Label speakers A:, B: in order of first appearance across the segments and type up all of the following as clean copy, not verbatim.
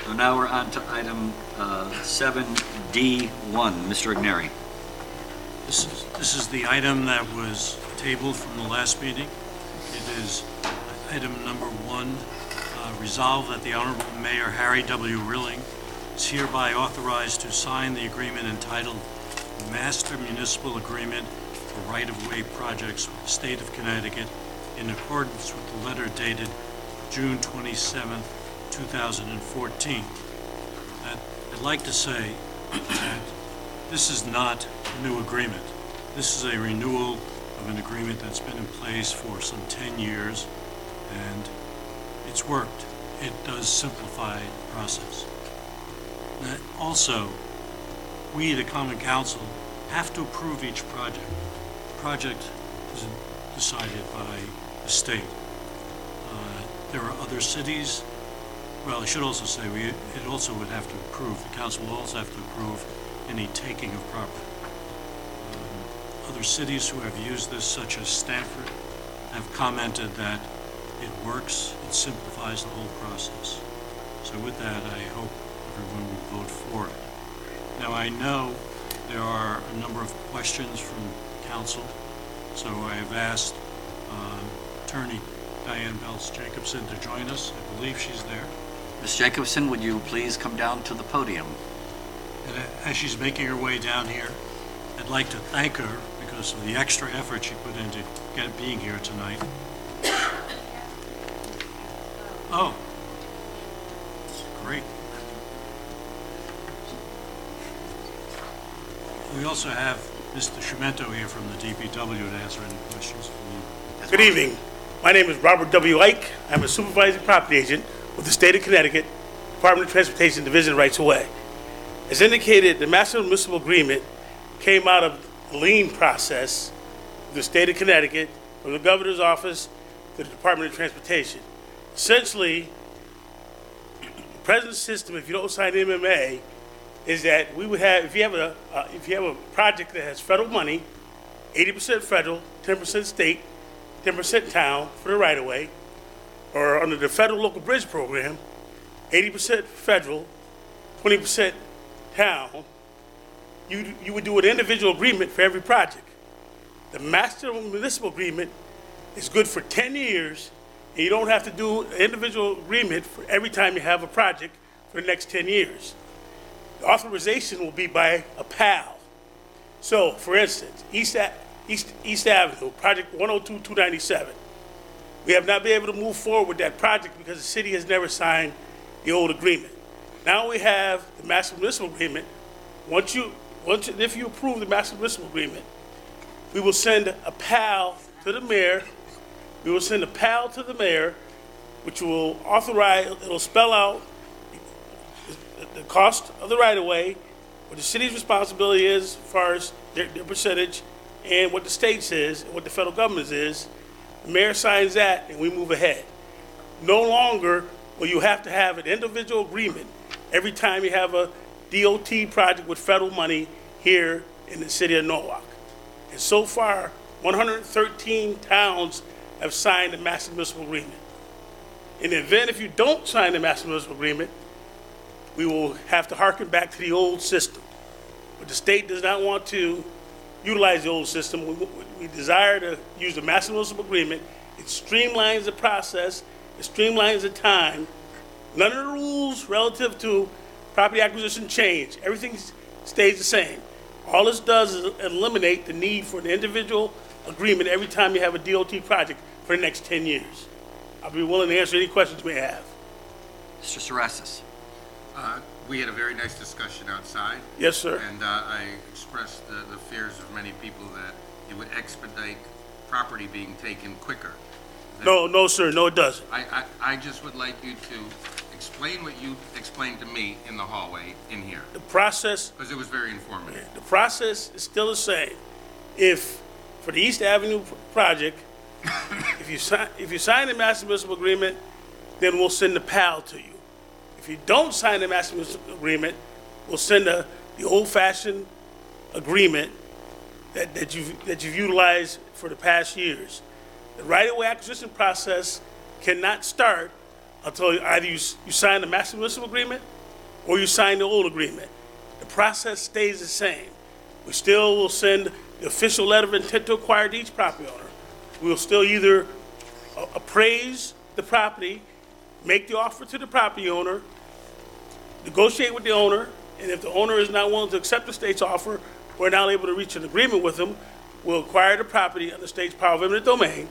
A: So now we're on to item 7D1. Mr. Igneri.
B: This is the item that was tabled from the last meeting. It is item number 1, resolve that the Honorable Mayor Harry W. Rilling is hereby authorized to sign the agreement entitled Master Municipal Agreement for Right-of-Way Projects with the State of Connecticut in accordance with the letter dated June 27, 2014. I'd like to say that this is not a new agreement. This is a renewal of an agreement that's been in place for some 10 years, and it's worked. It does simplify the process. Also, we, the Common Council, have to approve each project. The project isn't decided by the state. There are other cities. Well, I should also say it also would have to approve, the council will also have to approve any taking of property. Other cities who have used this, such as Stamford, have commented that it works, it simplifies the whole process. So with that, I hope everyone will vote for it. Now, I know there are a number of questions from council, so I have asked Attorney Diane Belz-Jacobson to join us. I believe she's there.
A: Ms. Jacobson, would you please come down to the podium?
B: And as she's making her way down here, I'd like to thank her because of the extra effort she put into being here tonight. Oh, great. We also have Mr. Schumento here from the DPW to answer any questions from you.
C: Good evening. My name is Robert W. Ike. I'm a supervising property agent with the State of Connecticut, Department of Transportation Division Rights of Way. As indicated, the Master Municipal Agreement came out of the lien process of the State of Connecticut from the Governor's Office to the Department of Transportation. Essentially, the present system, if you don't sign MMA, is that we would have, if you have a project that has federal money, 80% federal, 10% state, 10% town for the right-of-way, or under the federal local bridge program, 80% federal, 20% town, you would do an individual agreement for every project. The Master Municipal Agreement is good for 10 years, and you don't have to do an individual agreement for every time you have a project for the next 10 years. The authorization will be by a PAL. So, for instance, East Avenue, Project 102-297. We have not been able to move forward with that project because the city has never signed the old agreement. Now we have the Master Municipal Agreement. If you approve the Master Municipal Agreement, we will send a PAL to the mayor. We will send a PAL to the mayor, which will authorize, it'll spell out the cost of the right-of-way, what the city's responsibility is as far as their percentage, and what the state says, and what the federal government is. The mayor signs that, and we move ahead. No longer will you have to have an individual agreement every time you have a DOT project with federal money here in the city of Norwalk. And so far, 113 towns have signed the Master Municipal Agreement. In the event if you don't sign the Master Municipal Agreement, we will have to harken back to the old system. But the state does not want to utilize the old system. We desire to use the Master Municipal Agreement. It streamlines the process, it streamlines the time. None of the rules relative to property acquisition change. Everything stays the same. All this does is eliminate the need for an individual agreement every time you have a DOT project for the next 10 years. I'll be willing to answer any questions you may have.
A: Mr. Sarasis.
D: We had a very nice discussion outside.
C: Yes, sir.
D: And I expressed the fears of many people that it would expedite property being taken quicker.
C: No, sir. No, it doesn't.
D: I just would like you to explain what you explained to me in the hallway in here.
C: The process,
D: Because it was very informative.
C: the process is still the same. If, for the East Avenue project, if you sign the Master Municipal Agreement, then we'll send the PAL to you. If you don't sign the Master Municipal Agreement, we'll send the old-fashioned agreement that you've utilized for the past years. The right-of-way acquisition process cannot start I'll tell you, either you sign the master municipal agreement or you sign the old agreement. The process stays the same. We still will send the official letter of intent to acquire to each property owner. We will still either appraise the property, make the offer to the property owner, negotiate with the owner, and if the owner is not willing to accept the state's offer, we're not able to reach an agreement with them, we'll acquire the property under the state's power of eminent domain.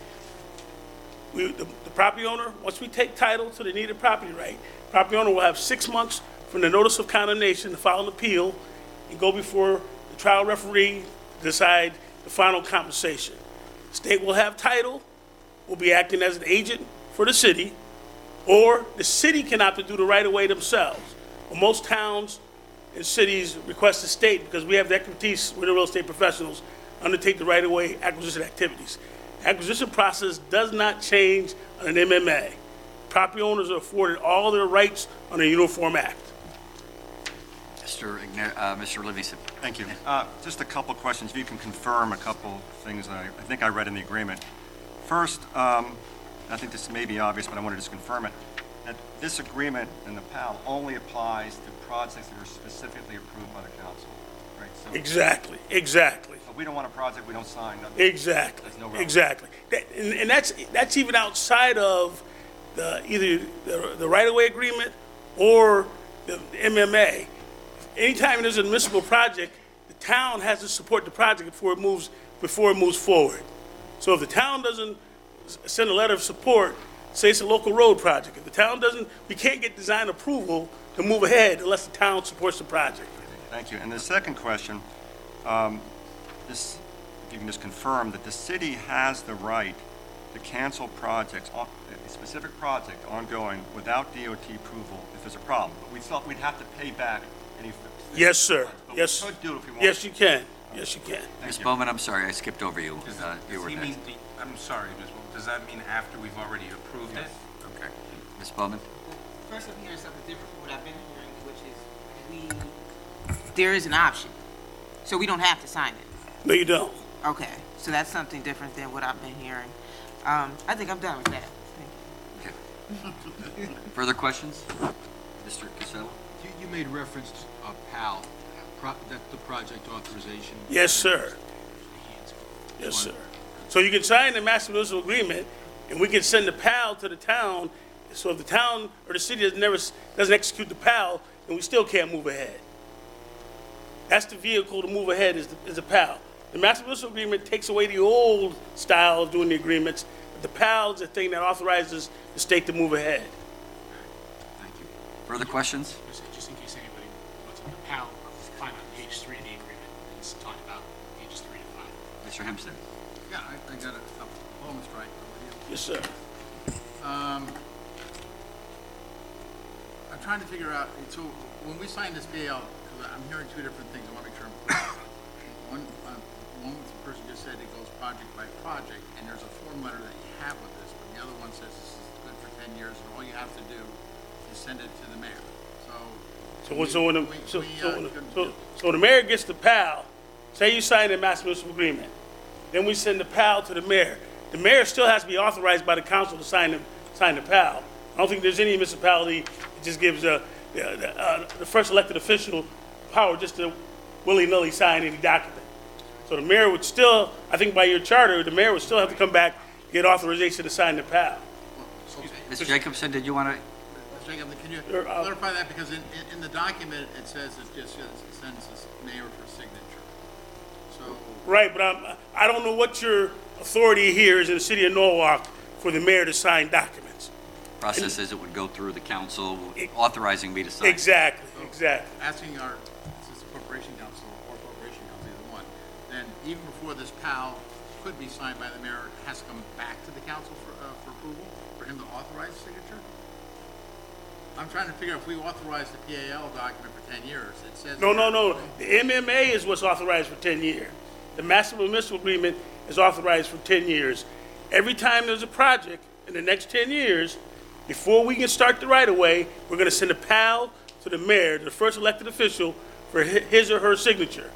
C: The property owner, once we take title to the needed property right, property owner will have 6 months from the notice of condemnation to file an appeal and go before the trial referee to decide the final compensation. State will have title, will be acting as an agent for the city, or the city can opt to do the right-of-way themselves. Well, most towns and cities request the state, because we have the expertise, we're the real estate professionals, undertake the right-of-way acquisition activities. Acquisition process does not change on an MMA. Property owners are afforded all their rights on a Uniform Act.
A: Mr. Livingston.
E: Thank you. Just a couple of questions. If you can confirm a couple things I think I read in the agreement. First, I think this may be obvious, but I wanted to just confirm it, that this agreement and the PAL only applies to projects that are specifically approved by the council, right? So
C: Exactly.
E: if we don't want a project, we don't sign.
C: Exactly.
E: There's no relevance.
C: Exactly. And that's even outside of either the right-of-way agreement or the MMA. Anytime there's a municipal project, the town has to support the project before it moves forward. So if the town doesn't send a letter of support, say it's a local road project, if the town doesn't, we can't get design approval to move ahead unless the town supports the project.
E: Thank you. And the second question, if you can just confirm that the city has the right to cancel projects, a specific project ongoing without DOT approval if there's a problem. But we thought we'd have to pay back any.
C: Yes, sir.
E: But
C: Yes.
E: we could do it if we want.
C: Yes, you can. Yes, you can.
A: Ms. Bowman, I'm sorry, I skipped over you. You were
D: Does he
A: next.
D: mean, I'm sorry, Ms. Wolf, does that mean after we've already approved it? Okay.
A: Ms. Bowman?
F: First, I'm hearing something different from what I've been hearing, which is there is an option. So we don't have to sign it.
C: No, you don't.
F: Okay, so that's something different than what I've been hearing. I think I'm done with that. Thank you.
A: Okay. Further questions? Mr. Casella?
G: You made reference to PAL, that's the project authorization.
C: Yes, sir. Yes, sir. So you can sign the master municipal agreement, and we can send the PAL to the town. So if the town or the city doesn't execute the PAL, then we still can't move ahead. That's the vehicle to move ahead is the PAL. The master municipal agreement takes away the old style of doing the agreements. But the PAL is the thing that authorizes the state to move ahead.
A: Thank you. Further questions?
H: Just in case anybody wants to, the PAL, find on page 3 of the agreement, it's talking about pages 3 to 5.
A: Mr. Hempstead?
D: Yeah, I got a moment strike over
C: Yes, sir.
D: I'm trying to figure out, so when we sign this PAL, because I'm hearing two different things, I want to make sure I'm clear. One person just said it goes project by project, and there's a form letter that you have with this, but the other one says this is good for 10 years, and all you have to do is send it to the mayor.
C: So when the mayor gets the PAL, say you sign the master municipal agreement, then we send the PAL to the mayor. The mayor still has to be authorized by the council to sign the PAL. I don't think there's any municipality that just gives the first elected official power just to willy-nilly sign any document. So the mayor would still, I think by your charter, the mayor would still have to come back, get authorization to sign the PAL.
A: Ms. Jacobson, did you want to?
D: Mr. Jacob, can you clarify that, because in the document, it says it just sends the mayor for signature. So,
C: Right, but I don't know what your authority here is in the city of Norwalk for the mayor to sign documents.
A: Process is it would go through the council authorizing me to sign.
C: Exactly.
D: asking this is the corporation council or corporation council, either one, then even before this PAL could be signed by the mayor, it has to come back to the council for approval, for him to authorize the signature? I'm trying to figure out if we authorize the PAL document for 10 years, it says.
C: No. The MMA is what's authorized for 10 years. The Master Municipal Agreement is authorized for 10 years. Every time there's a project in the next 10 years, before we can start the right-of-way, we're going to send a PAL to the mayor, the first elected official, for his or her signature.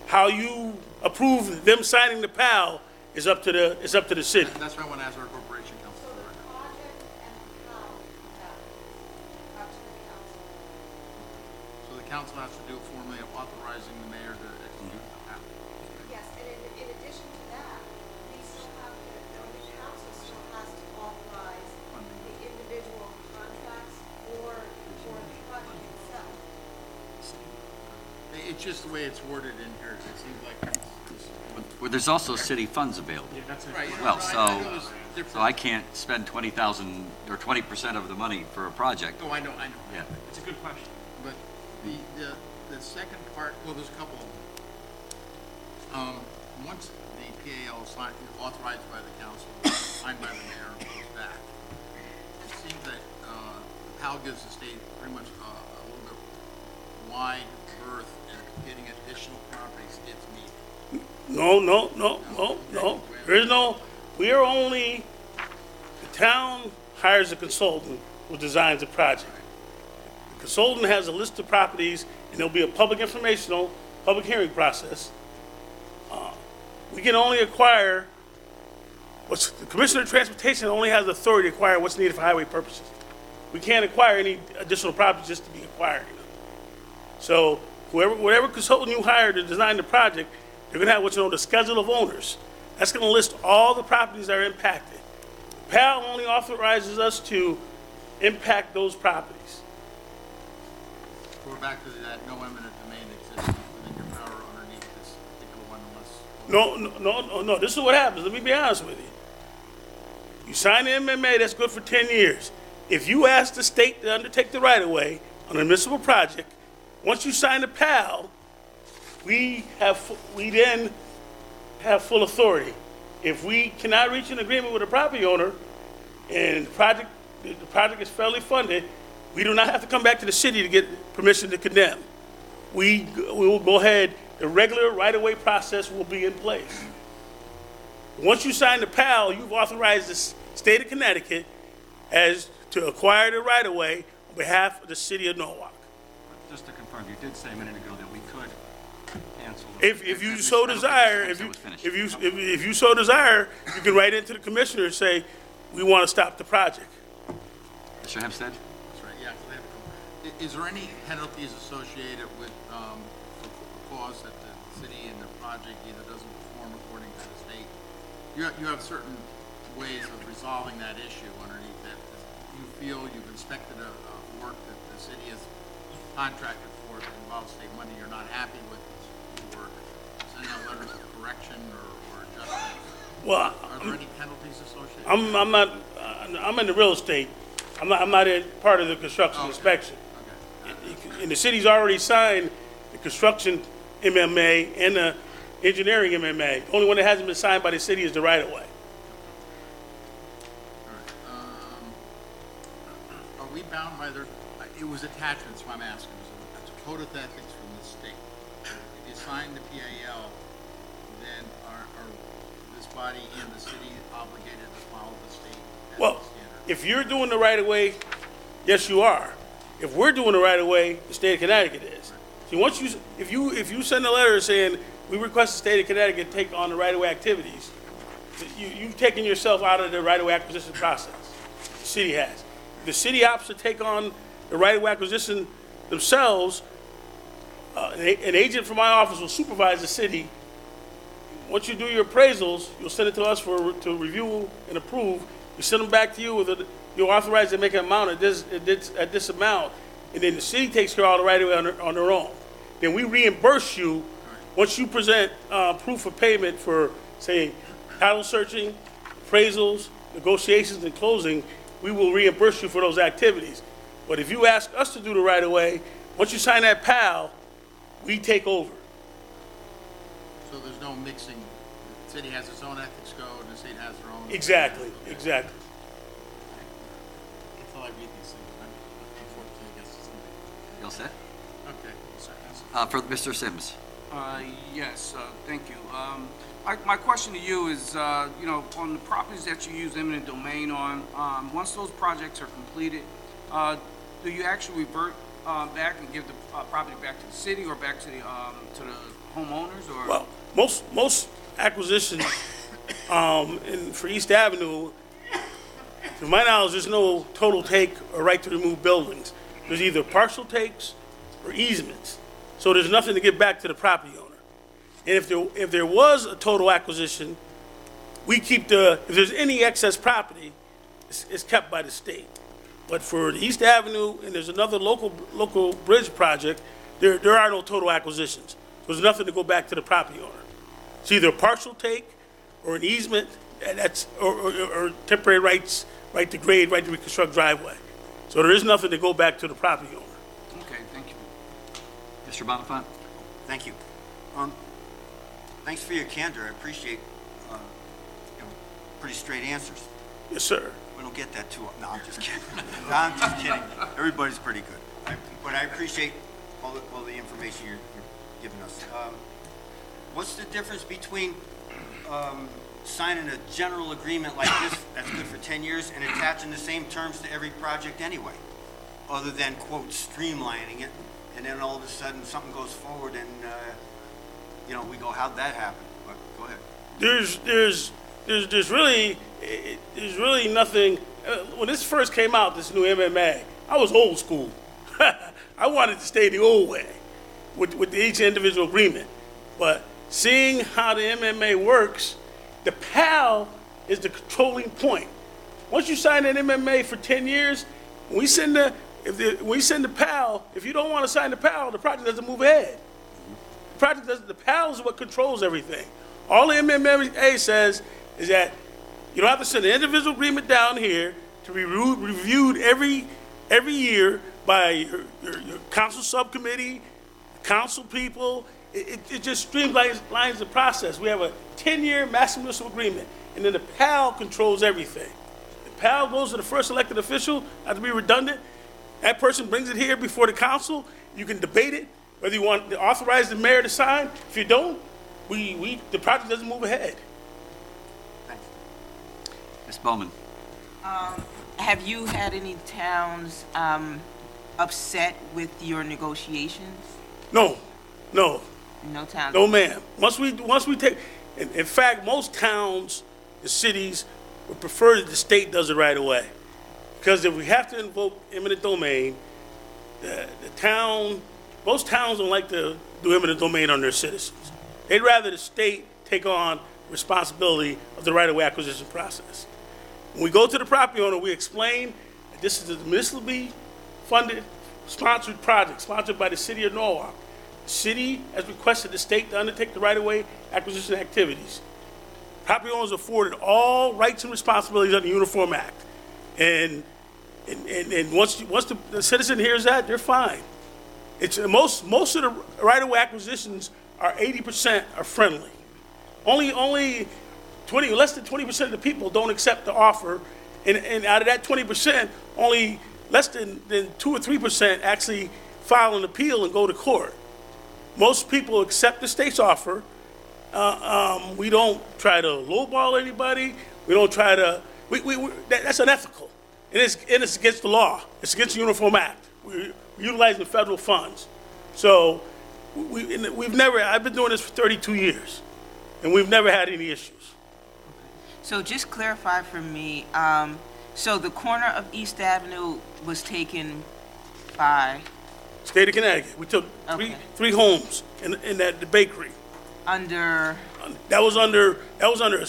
C: How you approve them signing the PAL is up to the city.
D: That's why I want to ask our corporation council for it. council has to do formally authorizing the mayor to execute the PAL.
I: Yes, and in addition to that, we still have to, the council still has to authorize the individual contracts for the project itself.
D: It's just the way it's worded in here, it seems like it's.
A: Well, there's also city funds available.
H: Yeah, that's it.
D: Right,
A: Well,
D: I know it's different.
A: So I can't spend 20,000 or 20% of the money for a project.
D: Oh, I know.
A: Yeah.
H: It's a good question.
D: But the second part, well, there's a couple of them. Once the PAL is authorized by the council, signed by the mayor, and goes back, it seems that the PAL gives the state pretty much a little bit wide berth in getting additional properties if needed.
C: No. There is no, we are only, the town hires a consultant who designs the project. The consultant has a list of properties, and there'll be a public hearing process. We can only acquire, the Commissioner of Transportation only has the authority to acquire what's needed for highway purposes. We can't acquire any additional properties just to be acquiring them. So whatever consultant you hire to design the project, they're gonna have what's known as the schedule of owners. That's gonna list all the properties that are impacted. PAL only authorizes us to impact those properties.
D: We're back to that no eminent domain exists within your power underneath this particular one unless.
C: No, this is what happens, let me be honest with you. You sign the MMA, that's good for 10 years. If you ask the state to undertake the right-of-way on a municipal project, once you sign the PAL, we then have full authority. If we cannot reach an agreement with a property owner and the project is fairly funded, we do not have to come back to the city to get permission to condemn. We will go ahead, the regular right-of-way process will be in place. Once you sign the PAL, you've authorized the state of Connecticut as to acquire the right-of-way on behalf of the city of Norwalk.
E: Just to confirm, you did say a minute ago that we could cancel.
C: If you so desire, if you so desire, you can write into the commissioner and say, we want to stop the project.
A: Mr. Hempstead?
D: That's right, yeah, 'cause they have a couple. Is there any penalties associated with, the cause that the city and the project either doesn't perform according to the state? You have certain ways of resolving that issue underneath that. You feel you've inspected a work that the city has contracted for that involves state money, you're not happy with the work, sending out letters of correction or adjustment.
C: Well,
D: Are there any penalties associated?
C: I'm in the real estate. I'm not in part of the construction inspection.
D: Okay.
C: And the city's already signed the construction MMA and the engineering MMA. The only one that hasn't been signed by the city is the right-of-way.
D: Are we bound by it was attachments, so I'm asking, it's a code of ethics from the state. If you sign the PAL, then are this body and the city obligated to follow the state
C: Well,
D: ethics standard?
C: if you're doing the right-of-way, yes, you are. If we're doing the right-of-way, the state of Connecticut is. See, if you send a letter saying, we request the state of Connecticut take on the right-of-way activities, you've taken yourself out of the right-of-way acquisition process. The city has. The city opts to take on the right-of-way acquisition themselves. An agent from my office will supervise the city. Once you do your appraisals, you'll send it to us to review and approve. We send them back to you with you're authorized to make an amount at this amount, and then the city takes care of all the right-of-way on their own. Then we reimburse you once you present proof of payment for, say, title searching, appraisals, negotiations, and closing. We will reimburse you for those activities. But if you ask us to do the right-of-way, once you sign that PAL, we take over.
D: So there's no mixing, the city has its own ethics code and the state has their own.
C: Exactly.
D: Until I read these things, unfortunately, I guess it's something.
A: You all set?
D: Okay.
A: For Mr. Sims?
J: Yes, thank you. My question to you is, on the properties that you use eminent domain on, once those projects are completed, do you actually revert back and give the property back to the city or back to the homeowners, or?
C: Well, most acquisitions, and for East Avenue, to my knowledge, there's no total take or right to remove buildings. There's either partial takes, or easements. So there's nothing to give back to the property owner. And if there was a total acquisition, we keep if there's any excess property, it's kept by the state. But for the East Avenue, and there's another local bridge project, there are no total acquisitions. There's nothing to go back to the property owner. It's either a partial take or an easement, and or temporary rights, right to grade, right to reconstruct driveway. So there is nothing to go back to the property owner.
J: Okay, thank you.
A: Mr. Bonifant?
K: Thank you. Thanks for your candor. I appreciate, pretty straight answers.
C: Yes, sir.
K: We don't get that too often. No, I'm just kidding. No, I'm just kidding. Everybody's pretty good. But I appreciate all the information you're giving us. What's the difference between signing a general agreement like this that's good for 10 years and attaching the same terms to every project anyway, other than, quote, streamlining it, and then all of a sudden something goes forward and, we go, how'd that happen? But go ahead.
C: There's really nothing. When this first came out, this new MMA, I was old school. I wanted to stay the old way with each individual agreement. But seeing how the MMA works, the PAL is the controlling point. Once you sign an MMA for 10 years, when we send the PAL, if you don't want to sign the PAL, the project doesn't move ahead. The PAL is what controls everything. All the MMA says is that you don't have to send an individual agreement down here to be reviewed every year by your council subcommittee, council people. It just streamlines the process. We have a 10-year master municipal agreement, and then the PAL controls everything. The PAL goes to the first elected official, not to be redundant. That person brings it here before the council. You can debate it, whether you want to authorize the mayor to sign. If you don't, the project doesn't move ahead.
K: Thanks.
A: Ms. Bowman?
F: Have you had any towns upset with your negotiations?
C: No.
F: No towns?
C: No, ma'am. Once we take, in fact, most towns and cities would prefer that the state does it right away. Because if we have to invoke eminent domain, most towns don't like to do eminent domain on their citizens. They'd rather the state take on responsibility of the right-of-way acquisition process. When we go to the property owner, we explain that this is a municipally funded, sponsored project, sponsored by the city of Norwalk. The city has requested the state to undertake the right-of-way acquisition activities. Property owners are afforded all rights and responsibilities under the Uniform Act. And once the citizen hears that, they're fine. It's most of the right-of-way acquisitions are 80% are friendly. Only less than 20% of the people don't accept the offer, and out of that 20%, only less than 2 or 3% actually file an appeal and go to court. Most people accept the state's offer. We don't try to lowball anybody. We don't try to. That's unethical, and it's against the law. It's against the Uniform Act. We're utilizing federal funds, so we've never. I've been doing this for 32 years, and we've never had any issues.
F: So just clarify for me, so the corner of East Avenue was taken by?
C: State of Connecticut. We took three homes in the bakery.
F: Under?
C: That was under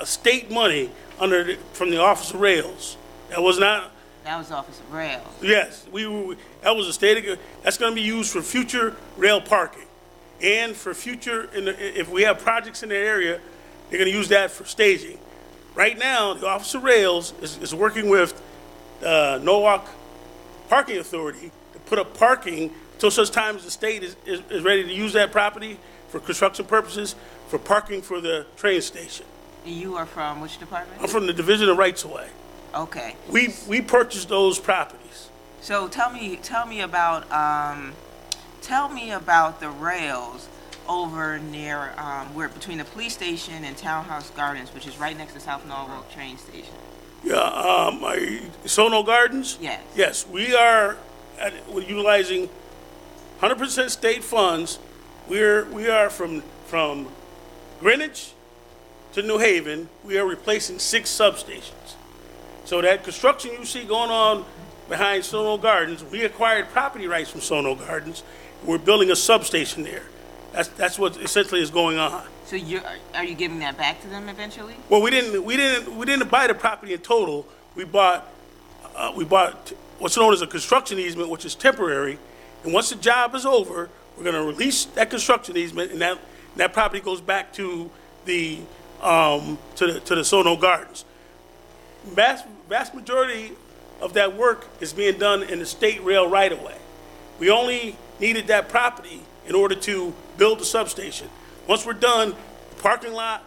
C: state money from the Office of Rails. That was not.
F: That was Office of Rails.
C: Yes, that was a state. That's going to be used for future rail parking, and for future. If we have projects in the area, they're going to use that for staging. Right now, the Office of Rails is working with Norwalk Parking Authority to put up parking until such time as the state is ready to use that property for construction purposes, for parking for the train station.
F: And you are from which department?
C: I'm from the Division of Rights of Way.
F: Okay.
C: We purchased those properties.
F: So tell me about the rails over near where between the police station and Townhouse Gardens, which is right next to South Norwalk train station.
C: Yeah, Sono Gardens?
F: Yes.
C: Yes, we're utilizing 100% state funds. We are from Greenwich to New Haven. We are replacing 6 substations. So that construction you see going on behind Sono Gardens. We acquired property rights from Sono Gardens. We're building a substation there. That's what essentially is going on.
F: So are you giving that back to them eventually?
C: Well, we didn't buy the property in total. We bought what's known as a construction easement, which is temporary. And once the job is over, we're going to release that construction easement, and that property goes back to the Sono Gardens. Vast majority of that work is being done in the state rail right-of-way. We only needed that property in order to build the substation. Once we're done, the parking lot,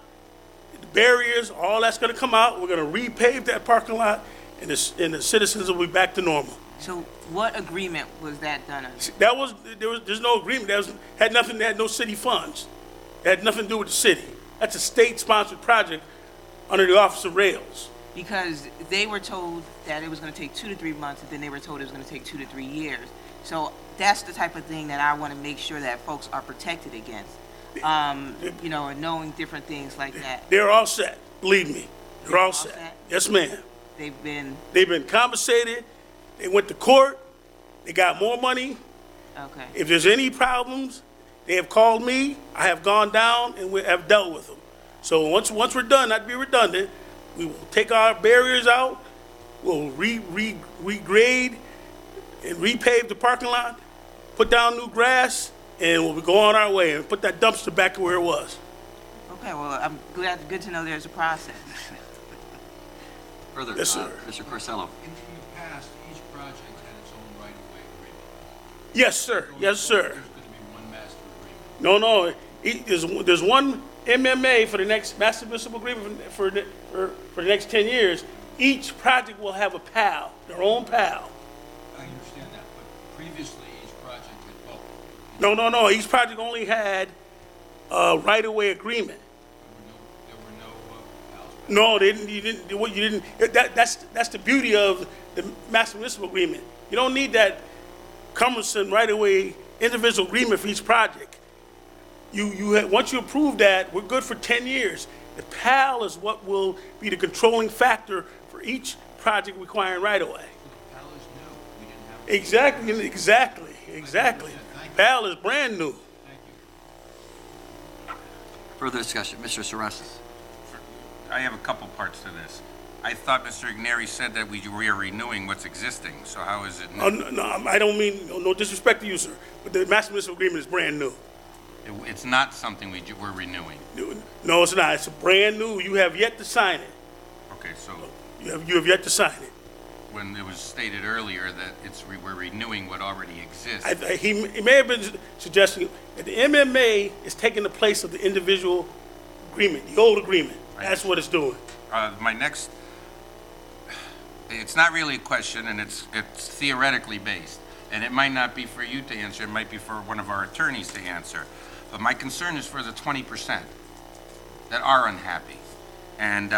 C: the barriers, all that's going to come out. We're going to repave that parking lot, and the citizens will be back to normal.
F: So what agreement was that done under?
C: There's no agreement. Had no city funds. It had nothing to do with the city. That's a state-sponsored project under the Office of Rails.
F: Because they were told that it was going to take 2 to 3 months, and then they were told it was going to take 2 to 3 years. So that's the type of thing that I want to make sure that folks are protected against. And knowing different things like that.
C: They're all set. Believe me, they're all set. Yes, ma'am.
F: They've
C: been compensated. They went to court. They got more money.
F: Okay.
C: If there's any problems, they have called me. I have gone down and we have dealt with them. So once we're done, not to be redundant, we will take our barriers out. We'll regrade and repave the parking lot, put down new grass, and we'll go on our way and put that dumpster back where it was.
F: Okay, well, I'm good to know there's a process.
A: Further,
C: Yes, sir.
A: Mr. Corsello.
G: In the past, each project had its own right-of-way agreement.
C: Yes, sir. Yes, sir.
G: There's going to be one master agreement.
C: No. There's one MMA for the next master municipal agreement for the next 10 years. Each project will have a PAL, their own PAL.
G: I understand that, but previously, each project had both.
C: No. Each project only had a right-of-way agreement.
G: There were no PALs.
C: No, you didn't. That's the beauty of the master municipal agreement. You don't need that cumbersome right-of-way individual agreement for each project. Once you approve that, we're good for 10 years. The PAL is what will be the controlling factor for each project requiring right-of-way.
G: The PAL is new. We didn't have.
C: Exactly. PAL is brand new.
G: Thank you.
A: Further discussion, Mr. Sorasas.
L: I have a couple parts to this. I thought Mr. Igneri said that we are renewing what's existing, so how is it?
C: No, I don't mean no disrespect to you, sir, but the master municipal agreement is brand new.
L: It's not something we're renewing.
C: No, it's not. It's brand new. You have yet to sign it.
L: Okay, so
C: You have yet to sign it.
L: when it was stated earlier that we're renewing what already exists.
C: He may have been suggesting that the MMA is taking the place of the individual agreement, the old agreement. That's what it's doing.
L: My next, it's not really a question, and it's theoretically based, and it might not be for you to answer, it might be for one of our attorneys to answer. But my concern is for the 20% that are unhappy. And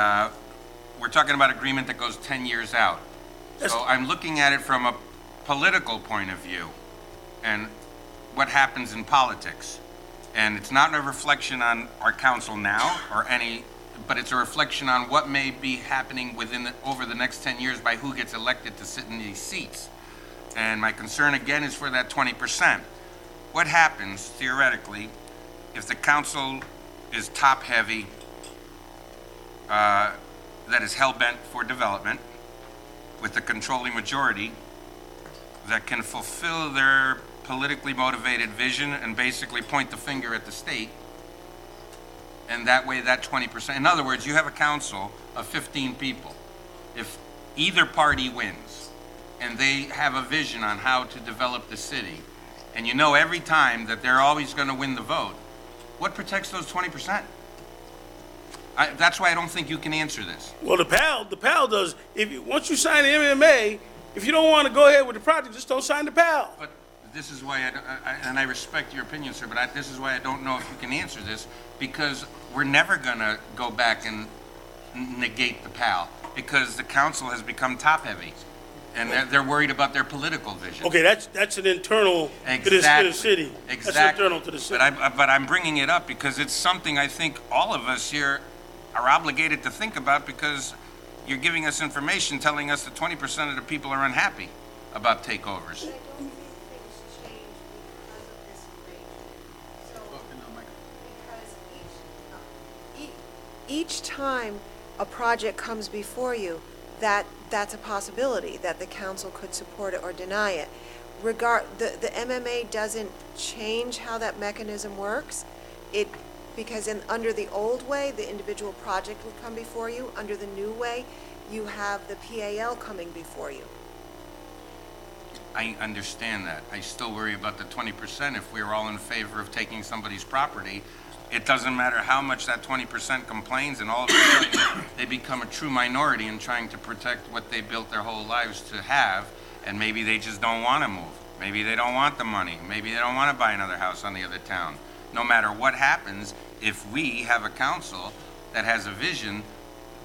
L: we're talking about agreement that goes 10 years out. So I'm looking at it from a political point of view and what happens in politics. And it's not a reflection on our council now but it's a reflection on what may be happening over the next 10 years by who gets elected to sit in these seats. And my concern again is for that 20%. What happens theoretically if the council is top-heavy, that is hell-bent for development, with a controlling majority that can fulfill their politically motivated vision and basically point the finger at the state, and that way that 20%, in other words, you have a council of 15 people. If either party wins and they have a vision on how to develop the city, and you know every time that they're always going to win the vote, what protects those 20%? That's why I don't think you can answer this.
C: Well, the PAL does. Once you sign the MMA, if you don't want to go ahead with the project, just don't sign the PAL.
L: But this is why, and I respect your opinion, sir, but this is why I don't know if you can answer this, because we're never going to go back and negate the PAL, because the council has become top-heavy, and they're worried about their political vision.
C: Okay, that's an internal to the city.
L: Exactly.
C: That's internal to the city.
L: But I'm bringing it up because it's something I think all of us here are obligated to think about, because you're giving us information telling us that 20% of the people are unhappy. about takeovers.
I: But I don't think things change because of this arrangement. So, because each time a project comes before you, that's a possibility, that the council could support it or deny it. The MMA doesn't change how that mechanism works. Because under the old way, the individual project would come before you. Under the new way, you have the PAL coming before you.
L: I understand that. I still worry about the 20%. If we're all in favor of taking somebody's property, it doesn't matter how much that 20% complains, and all of a sudden, they become a true minority in trying to protect what they built their whole lives to have, and maybe they just don't want to move. Maybe they don't want the money. Maybe they don't want to buy another house on the other town. No matter what happens, if we have a council that has a vision,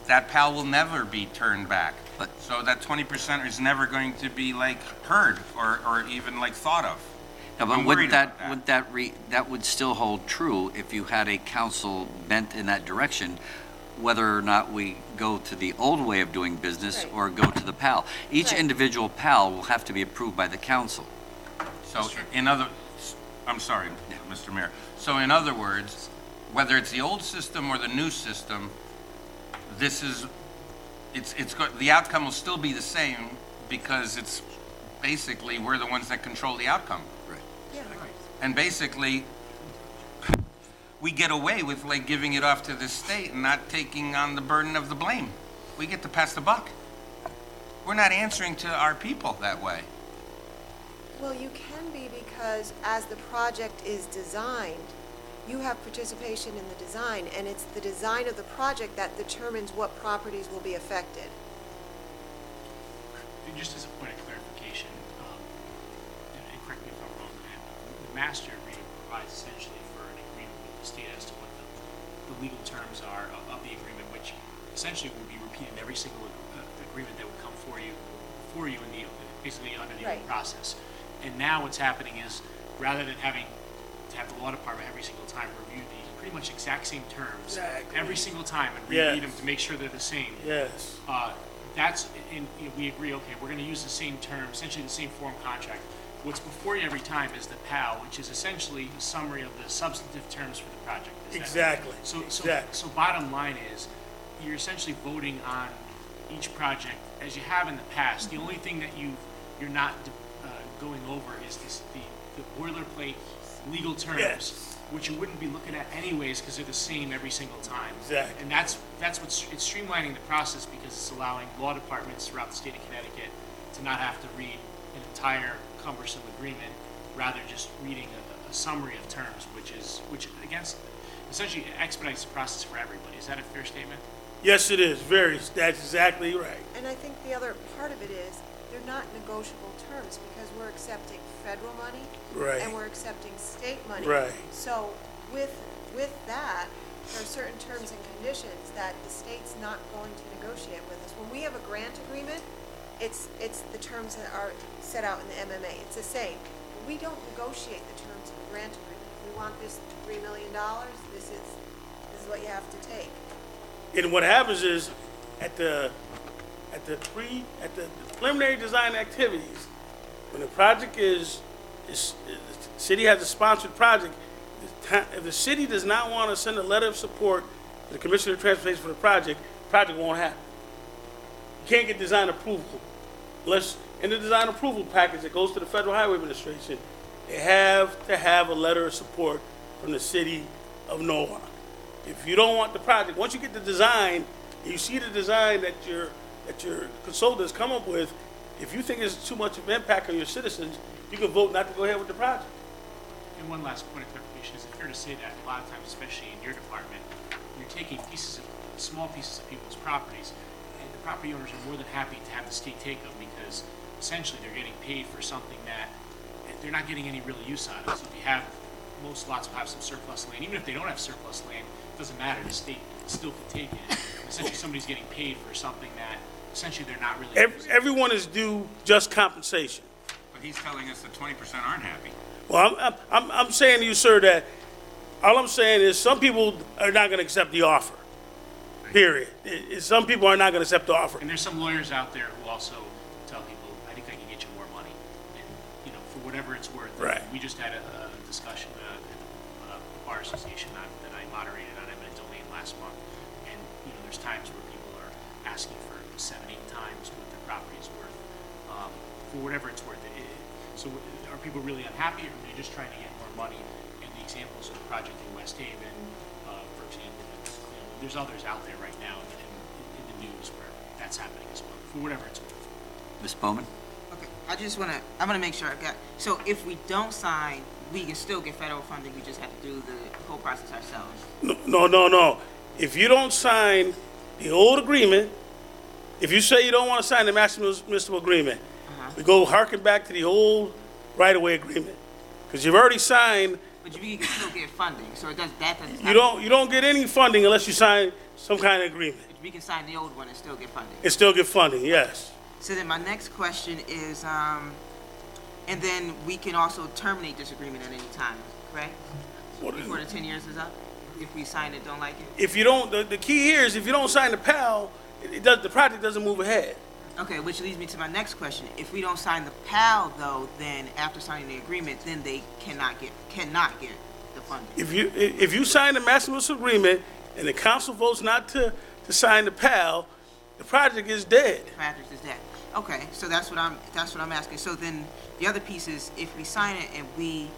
L: that PAL will never be turned back. So that 20% is never going to be like heard or even like thought of.
M: No, but
L: I'm worried about
M: that would still hold true if you had a council bent in that direction, whether or not we go to the old way of doing business
I: Right.
M: or go to the PAL. Each
I: Right.
M: individual PAL will have to be approved by the council.
L: So I'm sorry, Mr. Mayor. So in other words, whether it's the old system or the new system, the outcome will still be the same because it's basically we're the ones that control the outcome.
M: Right.
I: Yeah.
L: And basically, we get away with like giving it off to the state and not taking on the burden of the blame. We get to pass the buck. We're not answering to our people that way.
I: Well, you can be, because as the project is designed, you have participation in the design, and it's the design of the project that determines what properties will be affected.
H: And just as a point of clarification, and correct me if I'm wrong, the master agreement provides essentially for an agreement with the state as to what the legal terms are of the agreement, which essentially will be repeated in every single agreement that would come for you in the, basically under the
I: Right.
H: old process. And now what's happening is, rather than having to have the law department every single time review the pretty much exact same terms
C: Exactly.
H: every single time and
C: Yes.
H: reread them to make sure they're the same.
C: Yes.
H: And we agree, okay, we're gonna use the same term, essentially the same form contract. What's before you every time is the PAL, which is essentially a summary of the substantive terms for the project. Is that-
C: Exactly.
H: So so bottom line is, you're essentially voting on each project as you have in the past. The only thing that you're not going over is the boilerplate legal terms,
C: Yes.
H: which you wouldn't be looking at anyways because they're the same every single time.
C: Exactly.
H: And that's what's it's streamlining the process because it's allowing law departments throughout the state of Connecticut to not have to read an entire cumbersome agreement, rather just reading a summary of terms, which essentially expedites the process for everybody. Is that a fair statement?
C: Yes, it is. That's exactly right.
I: And I think the other part of it is, they're not negotiable terms, because we're accepting federal money.
C: Right.
I: And we're accepting state money.
C: Right.
I: So with that, there are certain terms and conditions that the state's not going to negotiate with us. When we have a grant agreement, it's the terms that are set out in the MMA. It's the same. We don't negotiate the terms of a grant agreement. If we want this $3 million, this is what you have to take.
C: And what happens is, at the preliminary design activities, when the project the city has a sponsored project, if the city does not want to send a letter of support to the Commissioner of Transportation for the project won't happen. You can't get design approval unless, in the design approval package that goes to the Federal Highway Administration, they have to have a letter of support from the city of Norwalk. If you don't want the project, once you get the design, and you see the design that your consultants come up with, if you think it's too much of an impact on your citizens, you can vote not to go ahead with the project.
H: And one last point of clarification, is it fair to say that a lot of times, especially in your department, you're taking small pieces of people's properties, and the property owners are more than happy to have the state take them because essentially they're getting paid for something that they're not getting any real use out of. So if you have, most lots will have some surplus land. Even if they don't have surplus land, it doesn't matter, the state still can take it. Essentially somebody's getting paid for something that essentially they're not really using.
C: Everyone is due just compensation.
L: But he's telling us that 20% aren't happy.
C: Well, I'm saying to you, sir, that all I'm saying is some people are not going to accept the offer. Period. Some people are not going to accept the offer.
H: And there's some lawyers out there who also tell people, I think I can get you more money. for whatever it's worth.
C: Right.
H: We just had a discussion at the Bar Association that I moderated on eminent domain last month. And, there's times where people are asking for 7, 8 times what their property is worth, for whatever it's worth. So are people really unhappy, or are they just trying to get more money? And the examples of the project in West Haven, for example, there's others out there right now in the news where that's happening as well, for whatever it's worth.
M: Ms. Bowman?
F: Okay, I wanna make sure I got, so if we don't sign, we can still get federal funding, we just have to do the whole process ourselves.
C: No. If you don't sign the old agreement, if you say you don't want to sign the master municipal agreement, we go harken back to the old right-of-way agreement. Because you've already signed,
F: But you can still get funding, so that doesn't.
C: you don't get any funding unless you sign some kind of agreement.
F: We can sign the old one and still get funding.
C: And still get funding, yes.
F: So then my next question is, and then we can also terminate this agreement at any time, correct? Before the 10 years is up, if we sign it, don't like it?
C: If you don't, the key here is if you don't sign the PAL, the project doesn't move ahead.
F: Okay, which leads me to my next question. If we don't sign the PAL though, then after signing the agreement, then they cannot get the funding.
C: If you sign the master municipal agreement and the council votes not to sign the PAL, the project is dead.
F: The project is dead. Okay, so that's what I'm asking. So then the other piece is if we sign it and we,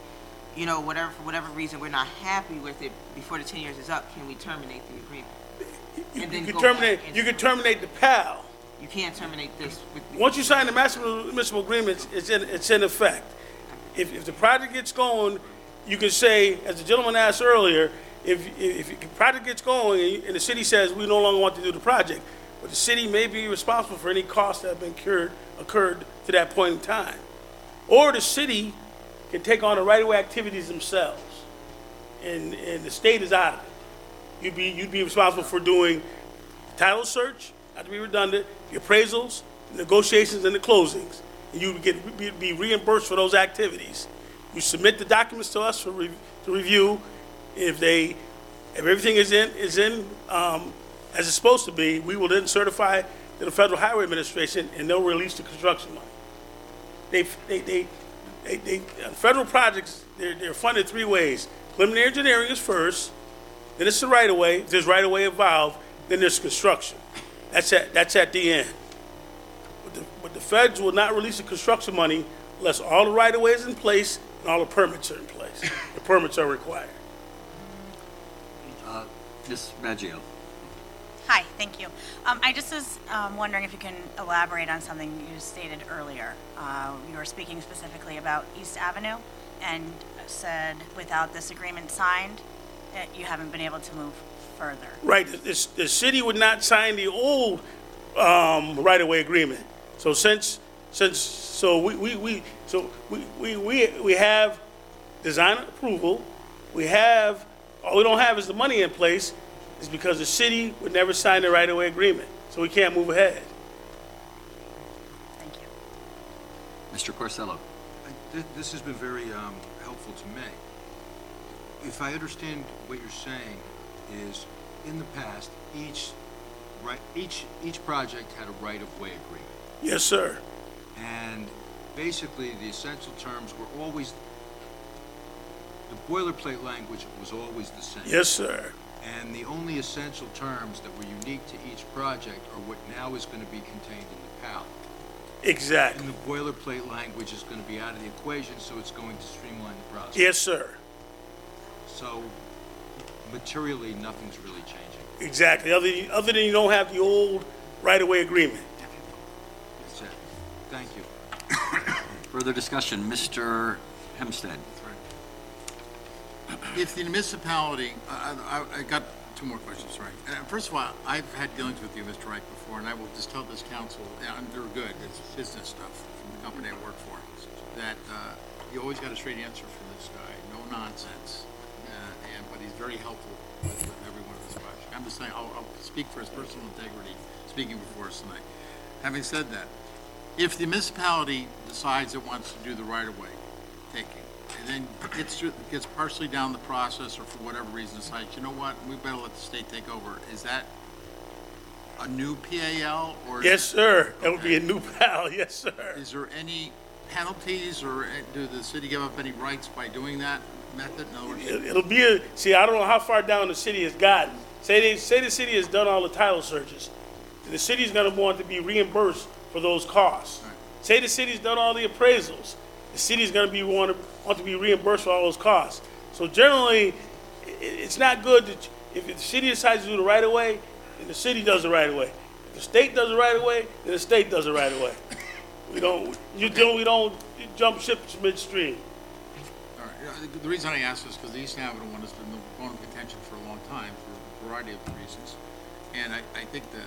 F: for whatever reason we're not happy with it before the 10 years is up, can we terminate the agreement?
C: You can terminate the PAL.
F: You can't terminate this.
C: Once you sign the master municipal agreement, it's in effect. If the project gets going, you can say, as the gentleman asked earlier, if the project gets going and the city says we no longer want to do the project, but the city may be responsible for any costs that have been occurred to that point in time. Or the city can take on the right-of-way activities themselves, and the state is out of it. You'd be responsible for doing title search, not to be redundant, the appraisals, the negotiations, and the closings. And you would be reimbursed for those activities. You submit the documents to us to review. If everything is in as it's supposed to be, we will then certify to the Federal Highway Administration, and they'll release the construction money. Federal projects, they're funded 3 ways. Preliminary engineering is first, then it's the right-of-way. If there's right-of-way involved, then there's construction. That's at the end. But the feds will not release the construction money unless all the right-of-way is in place and all the permits are in place. The permits are required.
M: Ms. Maggio?
N: Hi, thank you. I just was wondering if you can elaborate on something you stated earlier. You were speaking specifically about East Avenue and said without this agreement signed, you haven't been able to move further.
C: Right. The city would not sign the old right-of-way agreement. So we have design approval. All we don't have is the money in place. Is because the city would never sign the right-of-way agreement, so we can't move ahead.
N: Thank you.
M: Mr. Corsello?
G: This has been very helpful to me. If I understand what you're saying is, in the past, each project had a right-of-way agreement.
C: Yes, sir.
G: And basically, the essential terms were always, the boilerplate language was always the same.
C: Yes, sir.
G: And the only essential terms that were unique to each project are what now is going to be contained in the PAL.
C: Exactly.
G: And the boilerplate language is going to be out of the equation, so it's going to streamline the process.
C: Yes, sir.
G: So materially, nothing's really changing.
C: Exactly. Other than you don't have the old right-of-way agreement.
G: That's it. Thank you.
M: Further discussion, Mr. Hempstead?
D: If the municipality, I got 2 more questions, right? First of all, I've had dealings with you, Mr. Reich, before, and I will just tell this council, and they're good, it's business stuff from the company I work for, that you always got a straight answer from this guy, no nonsense, but he's very helpful with every one of his projects. I'm just saying, I'll speak for his personal integrity, speaking before us tonight. Having said that, if the municipality decides it wants to do the right-of-way taking, and then gets partially down the process, or for whatever reason decides, you know what, we better let the state take over, is that a new PAL, or?
C: Yes, sir. That would be a new PAL, yes, sir.
D: Is there any penalties, or do the city give up any rights by doing that method? In other words,
C: It'll be see, I don't know how far down the city has gotten. Say the city has done all the title searches. The city's gonna want to be reimbursed for those costs. Say the city's done all the appraisals. The city's gonna want to be reimbursed for all those costs. So generally, it's not good that if the city decides to do the right of way, then the city does the right of way. If the state does the right of way, then the state does the right of way. We don't jump ships midstream.
D: all right, the reason I ask this is because the East Avenue one has been the bone of contention for a long time for a variety of reasons. And I think that,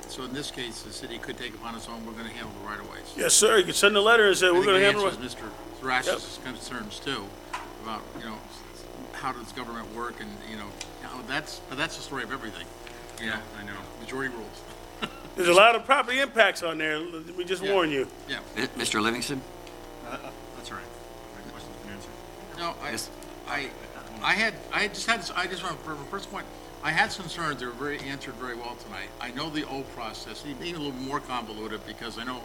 D: so in this case, the city could take upon its own, we're gonna handle the right of ways.
C: Yes, sir. You can send a letter and say, we're gonna handle it.
D: I think it answers Mr. Thrash's concerns too, about, how does government work, and, but that's the story of everything.
L: Yeah, I know.
D: Majority rules.
C: There's a lot of property impacts on there. Let me just warn you.
D: Yeah.
M: Mr. Livingston?
E: That's all right. My question's been answered.
D: No,
M: Yes.
D: I just want, for first point, I had some concerns, they were answered very well tonight. I know the old process, even a little more convoluted, because I know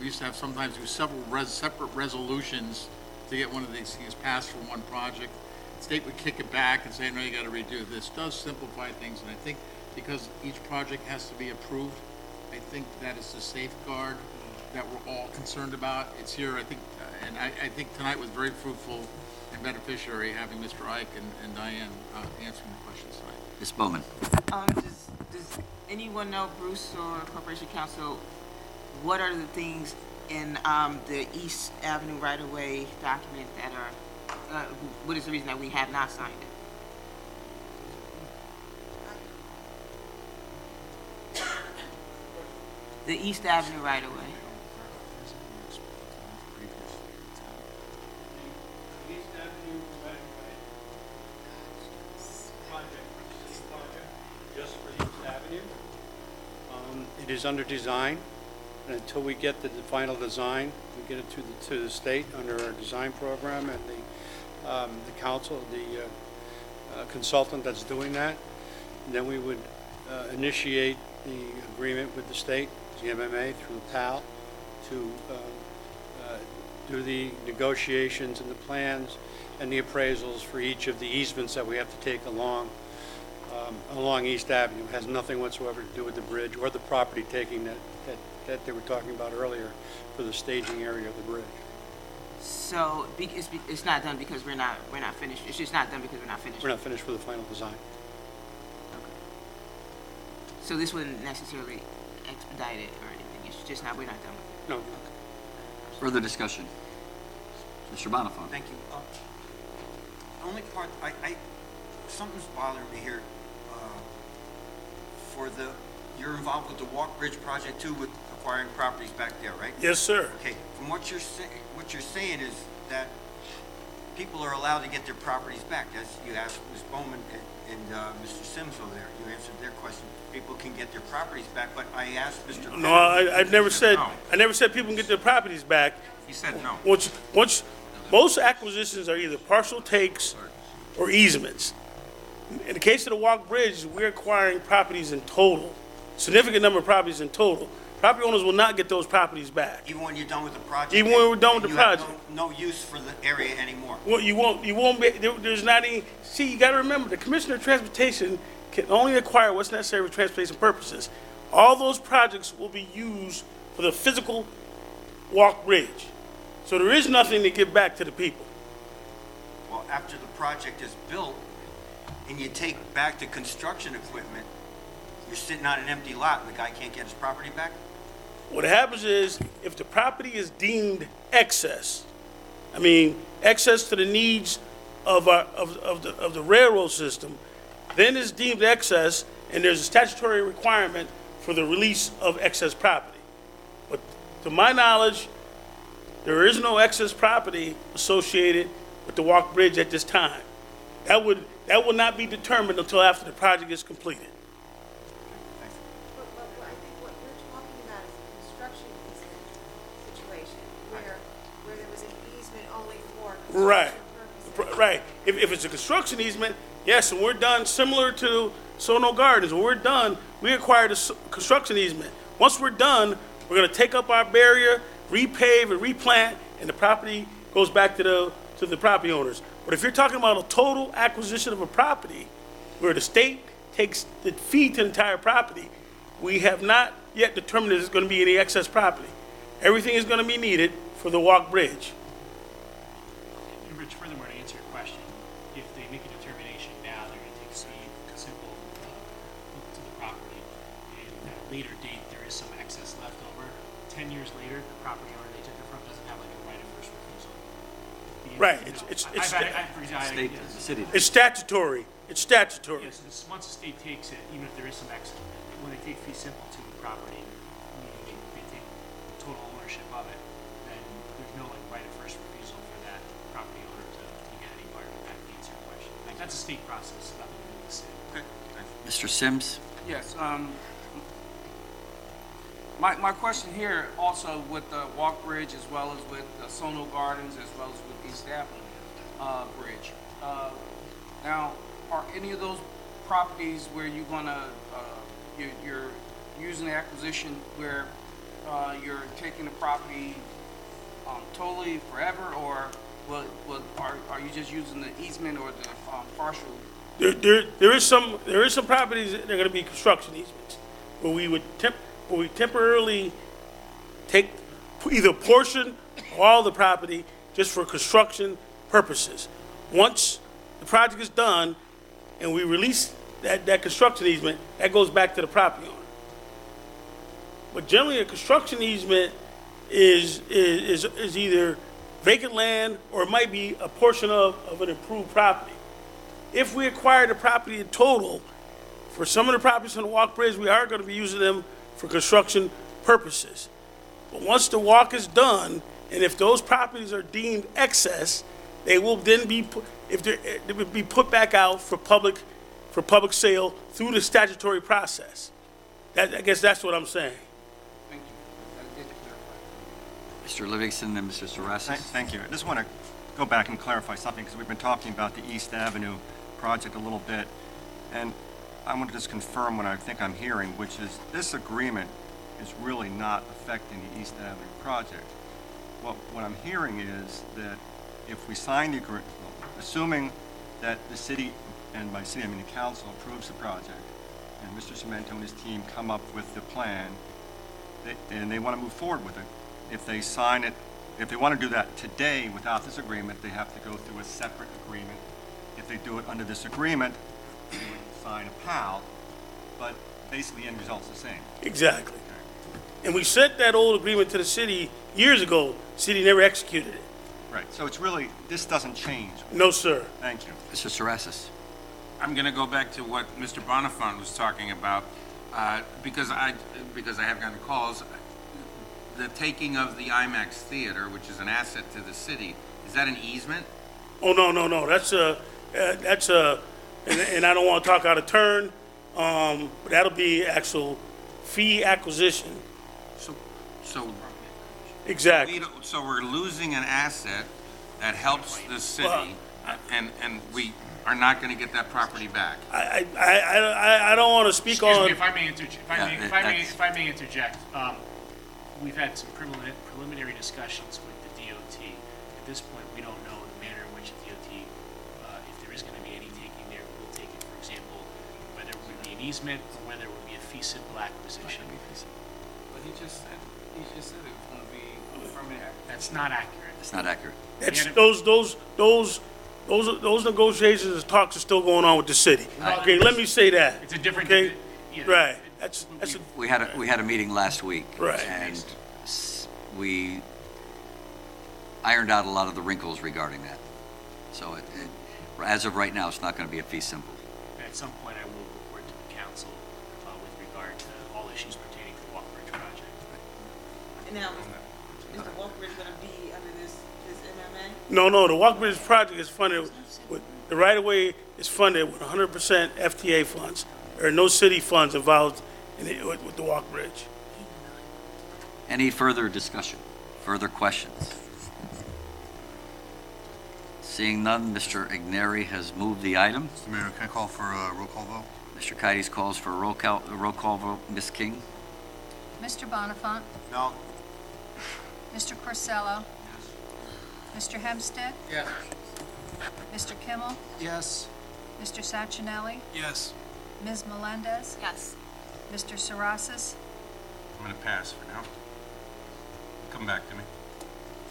D: we used to have sometimes do several separate resolutions to get one of these things passed for one project. The state would kick it back and say, no, you gotta redo this. Does simplify things, and I think because each project has to be approved, I think that is the safeguard that we're all concerned about. It's here, I think, and I think tonight was very fruitful and beneficiary, having Mr. Ike and Diane answering the questions tonight.
M: Ms. Bowman?
F: Does anyone know, Bruce or Corporation Council, what are the things in the East Avenue right-of-way document that are, what is the reason that we have not signed it? The East Avenue right-of-way.
B: East Avenue right-of-way project, just for East Avenue. It is under design, and until we get the final design, we get it to the state under our design program, and the council, the consultant that's doing that, and then we would initiate the agreement with the state, the MMA, through PAL, to do the negotiations and the plans and the appraisals for each of the easements that we have to take along East Avenue. It has nothing whatsoever to do with the bridge or the property taking that they were talking about earlier for the staging area of the bridge.
F: So it's not done because we're not finished. It's just not done because we're not finished.
B: We're not finished with the final design.
F: So this wouldn't necessarily expedite it or anything. It's just not, we're not done with it.
B: No.
M: Further discussion? Mr. Bonifant?
K: Thank you. Only part, something's bothering me here. You're involved with the Walk Bridge project too, with acquiring properties back there, right?
C: Yes, sir.
K: Okay, from what you're saying is that people are allowed to get their properties back. As you asked Ms. Bowman and Mr. Sims over there, you answered their question. People can get their properties back, but I asked Mr.
C: No, I've never said, I never said people can get their properties back.
L: He said no.
C: Most acquisitions are either partial takes or easements. In the case of the Walk Bridge, we're acquiring properties in total, significant number of properties in total. Property owners will not get those properties back.
K: Even when you're done with the project?
C: Even when we're done with the project.
K: You have no use for the area anymore?
C: Well, you won't be, there's not any, see, you gotta remember, the Commissioner of Transportation can only acquire what's necessary for transportation purposes. All those projects will be used for the physical Walk Bridge. So there is nothing to give back to the people.
K: Well, after the project is built and you take back the construction equipment, you're sitting on an empty lot and the guy can't get his property back?
C: What happens is, if the property is deemed excess, excess to the needs of the railroad system, then it's deemed excess, and there's a statutory requirement for the release of excess property. But to my knowledge, there is no excess property associated with the Walk Bridge at this time. That will not be determined until after the project is completed.
I: But I think what we're talking about is a construction easement situation, where there was an easement only for
C: Right,
I: construction purposes.
C: right. If it's a construction easement, yes, and we're done, similar to Sono Gardens, when we're done, we acquired a construction easement. Once we're done, we're gonna take up our barrier, repave and replant, and the property goes back to the property owners. But if you're talking about a total acquisition of a property, where the state takes the fee to the entire property, we have not yet determined if there's going to be any excess property. Everything is going to be needed for the walk bridge.
H: And Rich, furthermore, to answer your question, if they make a determination now, they're going to take a simple look to the property, and at a later date, there is some excess left over. 10 years later, the property owner they took it from doesn't have like a right of first refusal.
C: Right,
H: You know,
C: it's
A: State, the city.
C: it's statutory. It's statutory.
H: Yes, once the state takes it, even if there is some excess, when they take fee simple to the property, meaning they take total ownership of it, then there's no like right of first refusal for that property owner to get any part of it. That answers your question. That's a state process, nothing to do with the city.
M: Mr. Sims?
J: Yes, my question here also with the Walk Bridge as well as with Sono Gardens as well as with East Avenue Bridge. Now, are any of those properties where you're gonna, you're using the acquisition where you're taking the property totally forever, or are you just using the easement or the partial?
C: There is some properties that are going to be construction easements, where we temporarily take either a portion or all the property just for construction purposes. Once the project is done and we release that construction easement, that goes back to the property owner. But generally, a construction easement is either vacant land or it might be a portion of an improved property. If we acquire the property in total, for some of the properties on the Walk Bridge, we are going to be using them for construction purposes. But once the walk is done, and if those properties are deemed excess, they will then be they would be put back out for public sale through the statutory process. I guess that's what I'm saying.
J: Thank you. That did clarify.
M: Mr. Livingston and Mr. Sorasas?
E: Thank you. I just want to go back and clarify something, because we've been talking about the East Avenue project a little bit, and I want to just confirm what I think I'm hearing, which is this agreement is really not affecting the East Avenue project. What I'm hearing is that if we sign the agreement, assuming that the city, and by city I mean the council, approves the project, and Mr. Cemento and his team come up with the plan, and they want to move forward with it, if they sign it, if they want to do that today without this agreement, they have to go through a separate agreement. If they do it under this agreement, they would sign a PAL, but basically the end result's the same.
C: Exactly. And we sent that old agreement to the city years ago. The city never executed it.
E: Right, so it's really, this doesn't change.
C: No, sir.
E: Thank you.
M: Mr. Sorasas?
L: I'm going to go back to what Mr. Bonifant was talking about, because I have gotten calls. The taking of the IMAX Theater, which is an asset to the city, is that an easement?
C: Oh, no. That's and I don't want to talk out of turn, but that'll be actual fee acquisition.
L: So
C: Exactly.
L: So we're losing an asset that helps the city, and we are not going to get that property back.
C: I don't want to speak
H: Excuse
C: on.
H: me, if I may interject, we've had some preliminary discussions with the DOT. At this point, we don't know the manner in which the DOT, if there is going to be any taking there, will take it. For example, whether it would be an easement or whether it would be a fee simple acquisition.
J: But he just said it was going to be a permanent.
H: That's not accurate.
M: It's not accurate.
C: Those negotiations and talks are still going on with the city. Okay, let me say that.
H: It's a different.
C: Okay,
H: Yeah.
C: right. That's
M: We had a meeting last week.
C: Right.
M: And we ironed out a lot of the wrinkles regarding that. So as of right now, it's not going to be a fee simple.
H: At some point, I will report to the council with regard to all issues pertaining to the Walk Bridge project.
F: Now, is the Walk Bridge gonna be under this MMA?
C: no. The Walk Bridge project is funded with the right of way is funded with 100% FTA funds. There are no city funds involved in it with the Walk Bridge.
M: Any further discussion? Further questions? Seeing none, Mr. Igneri has moved the item.
O: Mr. Mayor, can I call for a roll call vote?
M: Mr. Kites calls for a roll call vote. Ms. King?
P: Mr. Bonifant,
K: No?
P: Mr. Corsello, Mr. Hempstead?
D: Yes.
P: Mr. Kimmel?
G: Yes.
P: Mr. Sachinelli?
G: Yes.
P: Ms. Melendez?
N: Yes.
P: Mr. Sarasis?
L: I'm going to pass for now. Come back to me.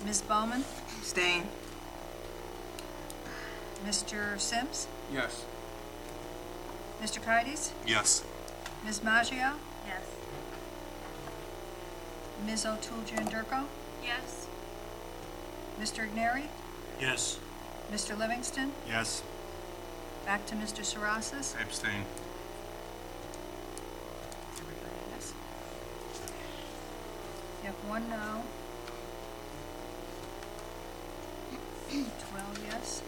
P: Ms. Bowman?
F: Abstain.
P: Mr. Sims?
D: Yes.
P: Mr. Kides?
O: Yes.
P: Ms. Maggio?
N: Yes.
P: Ms. O'Toole Giandirko?
N: Yes.
P: Mr. Igneri?
B: Yes.
P: Mr. Livingston?
E: Yes.
P: Back to Mr. Sarasis?
L: I abstain.
P: Yes. You have 1 no. 12 yes.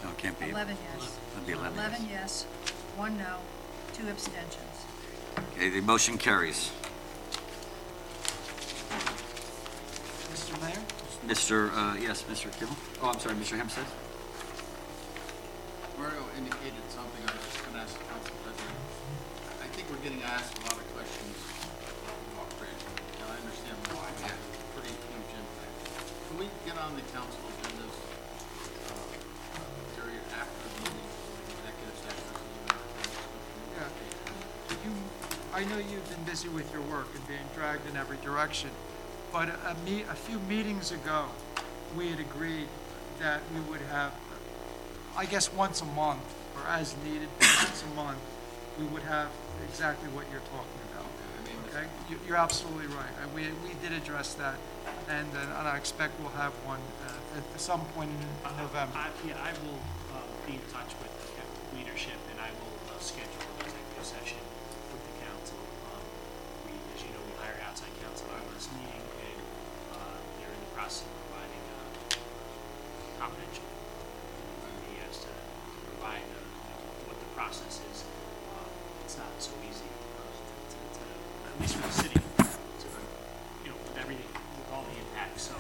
M: No, it can't be.
P: 11 yes.
M: That'd be 11
P: 11
M: yes.
P: yes, 1 no, 2 abstentions.
M: Okay, the motion carries.
G: Mr. Mayor?
M: Yes, Mr. Kimmel? Oh, I'm sorry, Mr. Hempstead?
D: Mario indicated something, I was just gonna ask the council president. I think we're getting asked a lot of questions about the walk bridge, and I understand why, it has a pretty huge impact. Can we get on the council agendas, period after the meeting, executive session?
Q: Yeah. I know you've been busy with your work and being dragged in every direction, but a few meetings ago, we had agreed that we would have, I guess once a month, or as needed, once a month, we would have exactly what you're talking about. Okay? You're absolutely right. And we did address that, and I expect we'll have one at some point in November.
H: I will be in touch with the leadership, and I will schedule an executive session with the council. As you know, we hired outside counsel at our last meeting, and they're in the process of providing confidential information as to provide what the process is. It's not so easy, at least for the city, with everything, with all the impacts. So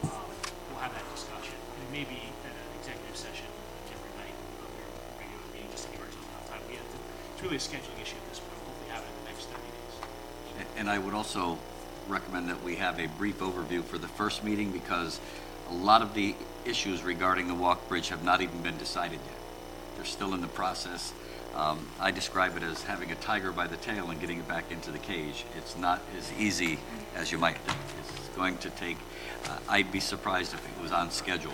H: we'll have that discussion. And maybe at an executive session every night of your regular meeting, just to give ourselves enough time. It's really a scheduling issue at this point. We'll hopefully have it in the next 30 days.
M: And I would also recommend that we have a brief overview for the first meeting, because a lot of the issues regarding the walk bridge have not even been decided yet. They're still in the process. I describe it as having a tiger by the tail and getting it back into the cage. It's not as easy as you might think. It's going to take, I'd be surprised if it was on schedule